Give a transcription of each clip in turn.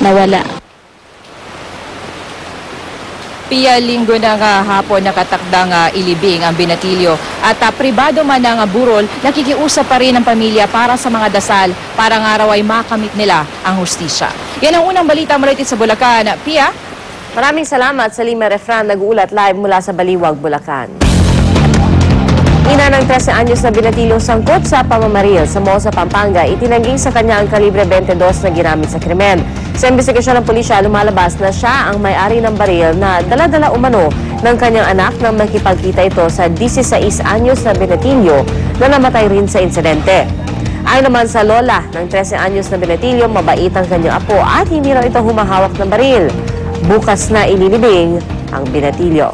nawala. Pia, linggo ng hapon nakatakdang ilibing ang binatilyo at pribado man ng burol, nakikiusap pa rin ang pamilya para sa mga dasal para ng araw ay makamit nila ang hustisya. Yan ang unang balita mula sa Bulacan. Pia? Maraming salamat sa Lima Refran, nag-uulat live mula sa Baliwag, Bulacan. Ina ng 13 anyos na binatilyong sangkot sa pamamaril sa Mosa, Pampanga, itinangging sa kanya ang kalibre 22 na ginamit sa krimen. Sa investigasyon ng pulisya, lumalabas na siya ang may-ari ng baril na dala-dala umano ng kanyang anak nang makipagkita ito sa 16 anyos na binatilyo na namatay rin sa insidente. Ayon naman sa lola ng 13 anyos na binatilyo, mabait ang kanyang apo at hindi raw ito humahawak ng baril. Bukas na inilibing ang binatilyo.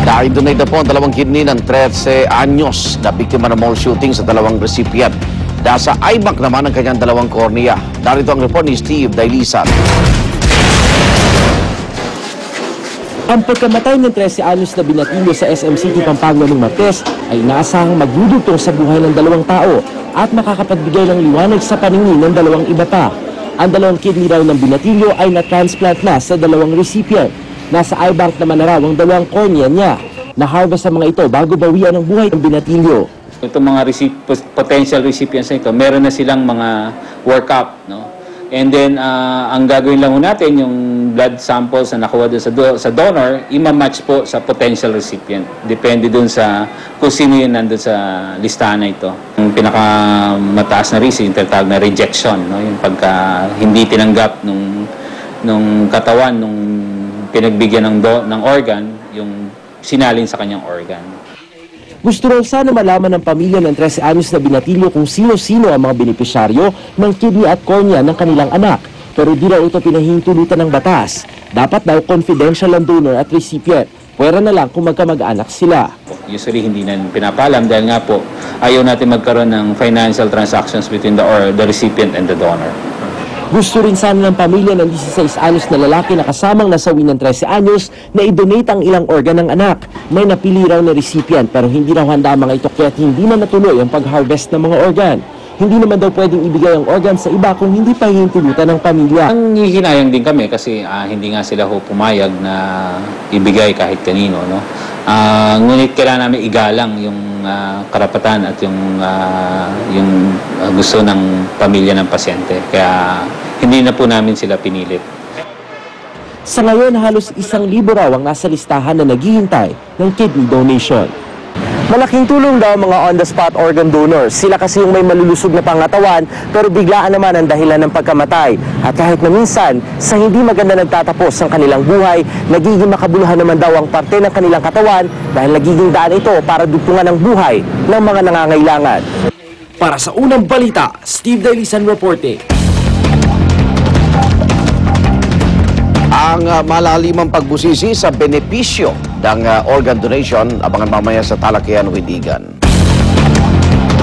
Na-donate na po ang dalawang kidney ng 13 anyos na biktima ng mall shooting sa dalawang recipient. Dahil sa IMAC naman ang kanyang dalawang kornea. Narito ang report ni Steve Dailisan. Ang pagkamatay ng 13 anyos na binatilyo sa SM City, Pampanga ng Martes ay inaasahang magdudugtong sa buhay ng dalawang tao at makakapagbigay ng liwanag sa paningin ng dalawang iba pa. Ang dalawang kidney raw ng binatilyo ay na-transplant na sa dalawang recipient. Nasa iBank naman na raw ang dalawang cornea niya. Na-harvest ang mga ito bago bawian ang buhay ng binatilyo. Itong mga potential recipients na ito, meron na silang mga workup, no? And then, ang gagawin lang natin, yung blood samples na nakuha doon sa donor, ima-match po sa potential recipient. Depende doon sa kung sino yun nandun sa listahan na ito. Yung pinakamataas na risk, yung tinatawag na rejection, no? Yung pagka hindi tinanggap nung katawan, nung pinagbigyan ng organ, yung sinalin sa kanyang organ. Gusto rin sana malaman ng pamilya ng 13 anyos na binatilyo kung sino-sino ang mga benepisyaryo ng kidney at cornea ng kanilang anak. Pero di raw ito pinahihintulutan ng batas. Dapat daw confidential ang donor at recipient. Pwera na lang kung magkamag-anak sila. Usually hindi na pinapalam dahil nga po ayaw natin magkaroon ng financial transactions between the recipient and the donor. Gusto rin sana ng pamilya ng 16 anyos na lalaki na kasamang nasawi ng 13 anyos na i-donate ang ilang organ ng anak. May napili raw na recipient pero hindi raw handa mga ito kaya't hindi na natuloy ang pag-harvest ng mga organ. Hindi naman daw pwedeng ibigay ang organ sa iba kung hindi pa hihintulutan ng pamilya. Ang hihinayang din kami kasi hindi nga sila pumayag na ibigay kahit kanino, no? Ngunit kailangan namin igalang yung karapatan at yung gusto ng pamilya ng pasyente. Kaya hindi na po namin sila pinilit. Sa ngayon, halos 1,000 raw ang nasa listahan na naghihintay ng kidney donation. Malaking tulong daw mga on-the-spot organ donors. Sila kasi yung may malulusog na pangatawan pero biglaan naman ang dahilan ng pagkamatay. At kahit na minsan, sa hindi maganda nagtatapos ang kanilang buhay, nagiging makabuluhan naman daw ang parte ng kanilang katawan dahil nagiging daan ito para dugtungan ang buhay ng mga nangangailangan. Para sa unang balita, Steve Dailisan reporting. Ang malalimang pagbusisi sa benepisyo ng organ donation, abangan mamaya sa Talakian Widigan.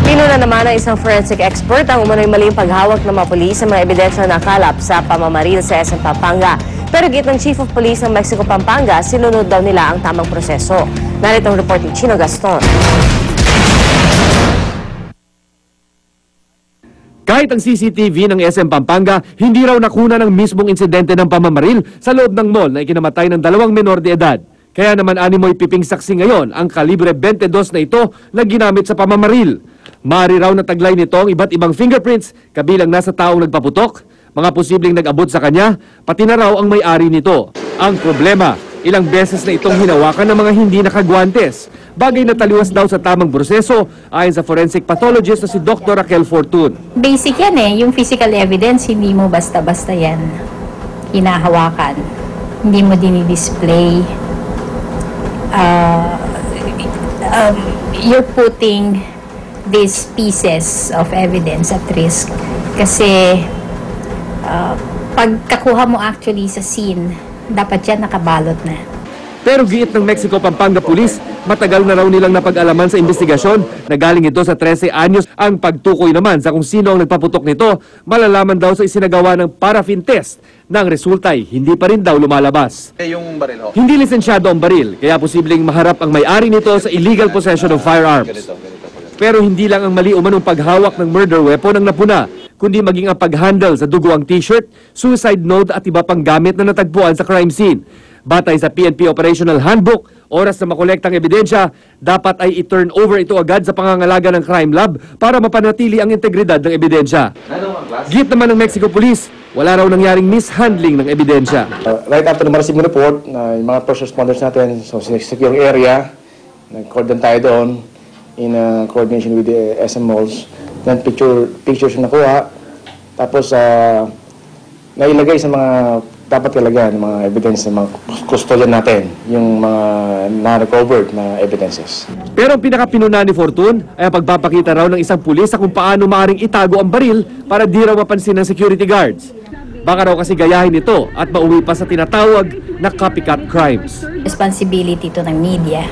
Pinuna naman ng isang forensic expert ang umano'y maling paghawak ng mga pulis sa mga ebidensya na nakalap sa pamamaril sa SM Pampanga. Pero git ng Chief of Police ng Mexico, Pampanga, sinunod daw nila ang tamang proseso. Narito ang report ni Chino Gaston. Kahit ang CCTV ng SM Pampanga, hindi raw nakuna ng mismong insidente ng pamamaril sa loob ng mall na ikinamatay ng 2 menor de edad. Kaya naman animoy piping saksi ngayon ang kalibre 22 na ito na ginamit sa pamamaril. Maaari raw na taglay nito ang iba't ibang fingerprints, kabilang nasa taong nagpaputok, mga posibleng nag-abot sa kanya, pati na raw ang may-ari nito. Ang problema, ilang beses na itong hinawakan ng mga hindi nakagwantes. Bagay na taliwas daw sa tamang proseso ayon sa forensic pathologist na si Dr. Raquel Fortun. Basic yan yung physical evidence, hindi mo basta-basta yan hinahawakan. Hindi mo dinidisplay. You're putting these pieces of evidence at risk kasi pagkakuha mo actually sa scene, dapat yan nakabalot na. Pero giit ng Mexico Pampanga Police, matagal na raw nilang napag-alaman sa investigasyon na galing ito sa 13 anyos. Ang pagtukoy naman sa kung sino ang nagpaputok nito, malalaman daw sa isinagawa ng paraffin test. Na ang resulta ay hindi pa rin daw lumalabas. Yung baril, Hindi lisensyado ang baril, kaya posibleng maharap ang may-ari nito sa illegal possession of firearms. Pero hindi lang ang mali umanong paghawak ng murder weapon ang napuna. kundi maging ang pag-handle sa duguang t-shirt, suicide note at iba pang gamit na natagpuan sa crime scene. Batay sa PNP Operational Handbook, oras na makolektang ebidensya, dapat ay i-turn over ito agad sa pangangalaga ng crime lab para mapanatili ang integridad ng ebidensya. Git naman ng Mexico Police, wala raw nangyaring mishandling ng ebidensya. Right after na ma-receive yung report, yung mga first responders natin, so secure area, nag-coordinate tayo doon in coordination with the SM malls. Then pictures yung nakuha, tapos nailagay sa mga dapat kalagayan, mga evidence ng mga custodian natin, yung mga na-recovered na evidences. Pero ang pinakapinuna ni Fortun ay ang pagpapakita raw ng isang pulis sa kung paano maaaring itago ang baril para di raw mapansin ng security guards. Baka raw kasi gayahin ito at mauwi pa sa tinatawag na copycat crimes. Responsibility to ng media.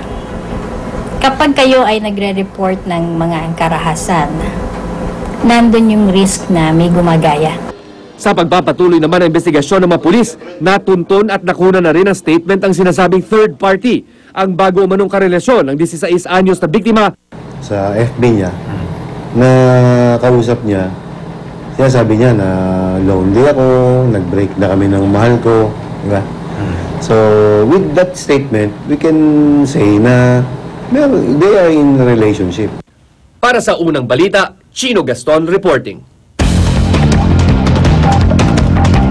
Kapag kayo ay nagre-report ng mga karahasan, nandun yung risk na may gumagaya. Sa pagpapatuloy naman ng investigasyon ng mga pulis, natuntun at nakuna na rin ang statement ang sinasabing third party, ang bago umanong karelasyon ng 16 anyos na biktima. Sa FB niya, na kausap niya, sinasabi niya na lonely ako, nag-break na kami ng mahal ko, di ba? So, with that statement, we can say na they are in a relationship. Para sa unang balita, Chino Gaston reporting.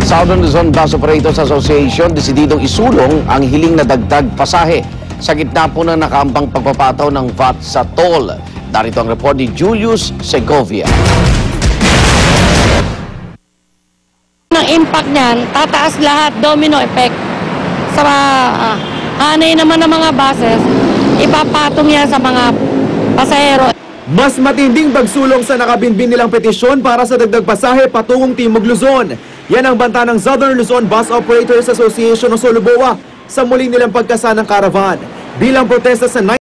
Southern Luzon Bus Operators Association desididong isulong ang hiling na dagdag pasahe sa gitna po ng nakaambang pagpapataw ng VAT sa toll. Darito ang report ni Julius Segovia. Ang impact niyan, tataas lahat, domino effect. Sa hanay naman ng mga buses, ipapatong yan sa mga pasahero. Mas matinding pagsulong sa nakabinbin nilang petisyon para sa dagdag pasahe patungong Timog Luzon. Yan ang banta ng Southern Luzon Bus Operators Association o Soluboa sa muling nilang pagkasa ng caravan bilang protesta sa